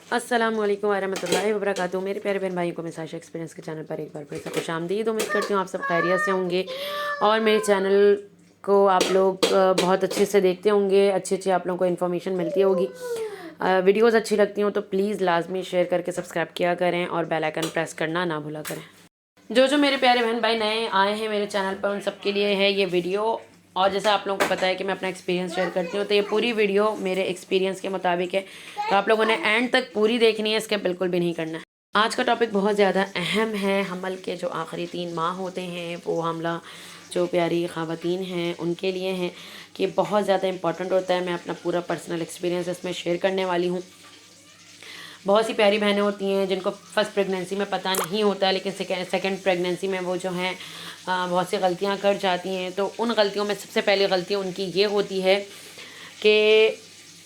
अस्सलाम वालेकुम वरहमतुल्लाहि वबरकातुहू। मेरे प्यारे बहन भाइयों को मैं साशा एक्सपीरियंस के चैनल पर एक बार फिर से खुश आमदीद। उम्मीद करती हूँ आप सब खैरियत से होंगे और मेरे चैनल को आप लोग बहुत अच्छे से देखते होंगे, अच्छी आप लोगों को इन्फॉर्मेशन मिलती होगी। वीडियोस अच्छी लगती हों तो प्लीज़ लाजमी शेयर करके सब्सक्राइब किया करें और बेल आइकन प्रेस करना ना भूला करें। जो मेरे प्यारे बहन भाई नए आए हैं मेरे चैनल पर, उन सब के लिए है ये वीडियो। और जैसा आप लोगों को पता है कि मैं अपना एक्सपीरियंस शेयर करती हूँ, तो ये पूरी वीडियो मेरे एक्सपीरियंस के मुताबिक है, तो आप लोगों ने एंड तक पूरी देखनी है, इसके बिल्कुल भी नहीं करना है। आज का टॉपिक बहुत ज़्यादा अहम है। हमल के जो आखिरी 3 माह होते हैं, वो हमला जो प्यारी ख़वातीन हैं उनके लिए हैं कि बहुत ज़्यादा इंपॉर्टेंट होता है। मैं अपना पूरा पर्सनल एक्सपीरियंस इसमें शेयर करने वाली हूँ। बहुत सी प्यारी बहनें होती हैं जिनको फ़र्स्ट प्रेगनेंसी में पता नहीं होता, लेकिन सेकंड प्रेगनेंसी में वो जो हैं बहुत सी गलतियां कर जाती हैं। तो उन गलतियों में सबसे पहली गलती उनकी ये होती है कि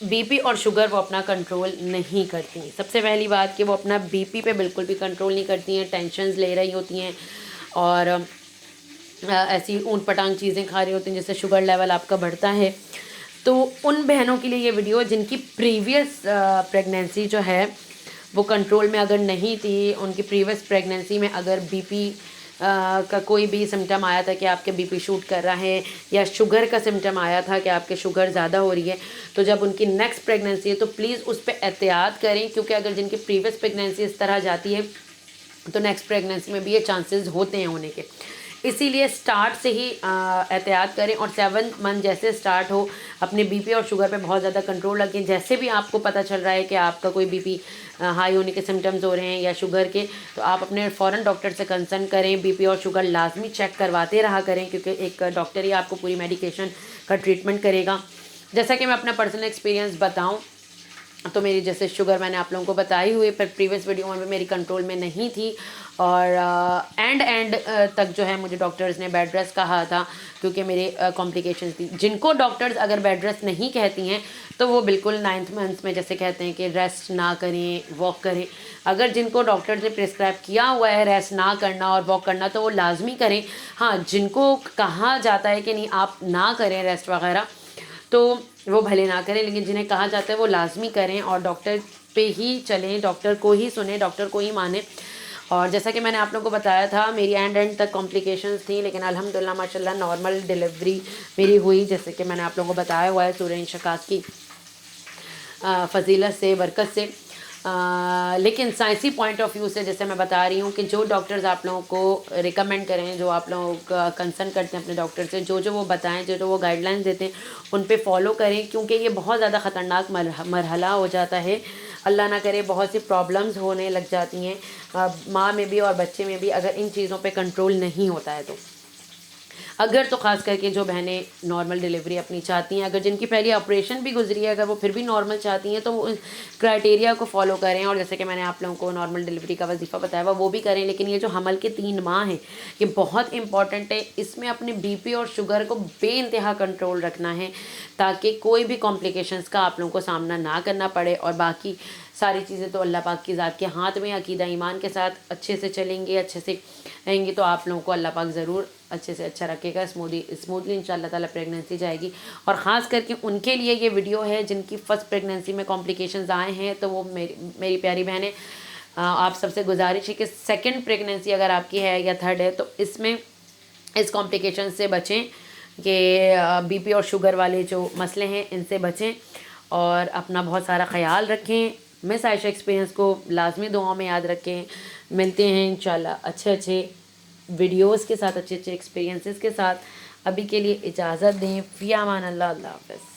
बीपी और शुगर वो अपना कंट्रोल नहीं करती। सबसे पहली बात कि वो अपना बीपी पे बिल्कुल भी कंट्रोल नहीं करती हैं, टेंशन्स ले रही होती हैं और ऐसी ऊँट पटांग चीज़ें खा रही होती हैं जिससे शुगर लेवल आपका बढ़ता है। तो उन बहनों के लिए ये वीडियो जिनकी प्रीवियस प्रेगनेंसी जो है वो कंट्रोल में अगर नहीं थी, उनकी प्रीवियस प्रेगनेंसी में अगर बीपी का कोई भी सिम्टम आया था कि आपके बीपी शूट कर रहा है, या शुगर का सिम्टम आया था कि आपके शुगर ज़्यादा हो रही है, तो जब उनकी नेक्स्ट प्रेगनेंसी है तो प्लीज़ उस पर एहतियात करें, क्योंकि अगर जिनकी प्रीवियस प्रेगनेंसी इस तरह जाती है तो नेक्स्ट प्रेगनेंसी में भी ये चांसेस होते हैं होने के। इसीलिए स्टार्ट से ही एहतियात करें और 7th मंथ जैसे स्टार्ट हो अपने बीपी और शुगर पे बहुत ज़्यादा कंट्रोल रखें। जैसे भी आपको पता चल रहा है कि आपका कोई बीपी हाई होने के सिम्टम्स हो रहे हैं या शुगर के, तो आप अपने फ़ौरन डॉक्टर से कंसल्ट करें। बीपी और शुगर लाजमी चेक करवाते रहा करें, क्योंकि एक डॉक्टर ही आपको पूरी मेडिकेशन का ट्रीटमेंट करेगा। जैसा कि मैं अपना पर्सनल एक्सपीरियंस बताऊँ तो मेरी जैसे शुगर मैंने आप लोगों को बताई हुई, पर प्रीवियस वीडियो में मेरी कंट्रोल में नहीं थी और एंड तक जो है मुझे डॉक्टर्स ने बेड रेस्ट कहा था, क्योंकि मेरे कॉम्प्लिकेशंस थी। जिनको डॉक्टर्स अगर बेड रेस्ट नहीं कहती हैं तो वो बिल्कुल 9th मंथ में जैसे कहते हैं कि रेस्ट ना करें, वॉक करें। अगर जिनको डॉक्टर्स ने प्रिस्क्राइब किया हुआ है रेस्ट ना करना और वॉक करना, तो वो लाजमी करें। हाँ, जिनको कहा जाता है कि नहीं आप ना करें रेस्ट वगैरह, तो वो भले ना करें, लेकिन जिन्हें कहा जाता है वो लाजमी करें और डॉक्टर पे ही चलें, डॉक्टर को ही सुने, डॉक्टर को ही माने। और जैसा कि मैंने आप लोगों को बताया था, मेरी एंड तक कॉम्प्लिकेशंस थी, लेकिन अल्हम्दुलिल्लाह माशाल्लाह नॉर्मल डिलीवरी मेरी हुई, जैसे कि मैंने आप लोगों को बताया हुआ है सूरह इंशिकाक की फजीलत से, बरकत से। लेकिन साइंसी पॉइंट ऑफ व्यू से जैसे मैं बता रही हूँ कि जो डॉक्टर्स आप लोगों को रिकमेंड करें, जो आप लोगों का कंसर्न करते हैं अपने डॉक्टर से, जो वो बताएं, जो वो गाइडलाइंस देते हैं, उन पे फॉलो करें, क्योंकि ये बहुत ज़्यादा ख़तरनाक मरहला हो जाता है। अल्लाह ना करे बहुत सी प्रॉब्लम्स होने लग जाती हैं माँ में भी और बच्चे में भी, अगर इन चीज़ों पे कंट्रोल नहीं होता है तो। अगर तो ख़ास करके जो बहनें नॉर्मल डिलीवरी अपनी चाहती हैं, अगर जिनकी पहले ऑपरेशन भी गुजरी है, अगर वो फिर भी नॉर्मल चाहती हैं, तो वो क्राइटेरिया को फॉलो करें। और जैसे कि मैंने आप लोगों को नॉर्मल डिलीवरी का वजीफ़ा बताया हुआ, वो भी करें। लेकिन ये जो हमल के 3 माह हैं ये बहुत इंपॉर्टेंट है। इसमें अपने बीपी और शुगर को बेइंतहा कंट्रोल रखना है, ताकि कोई भी कॉम्प्लिकेशंस का आप लोगों को सामना ना करना पड़े। और बाकी सारी चीज़ें तो अल्लाह पाक की ज़ात के हाथ में। अकीदा ईमान के साथ अच्छे से चलेंगे, अच्छे से रहेंगे, तो आप लोगों को अल्लाह पाक ज़रूर अच्छे से अच्छा रखेगा। स्मूथली इंशाअल्लाह ताला प्रेगनेंसी जाएगी। और ख़ास करके उनके लिए ये वीडियो है जिनकी फ़र्स्ट प्रेगनेंसी में कॉम्प्लिकेशंस आए हैं, तो वो मेरी प्यारी बहनें, आप सबसे गुजारिश है कि सेकंड प्रेगनेंसी अगर आपकी है या थर्ड है, तो इसमें इस कॉम्प्लिकेशन से बचें कि बीपी और शुगर वाले जो मसले हैं इनसे बचें और अपना बहुत सारा ख्याल रखें। मिस आयशा एक्सपीरियंस को लाजमी दुआओं में याद रखें। मिलते हैं इंशाल्लाह अच्छे वीडियोस के साथ, अच्छे एक्सपीरियंसेस के साथ। अभी के लिए इजाज़त दें। फ़ी अमान अल्लाह, अल्लाह हाफ़िज़।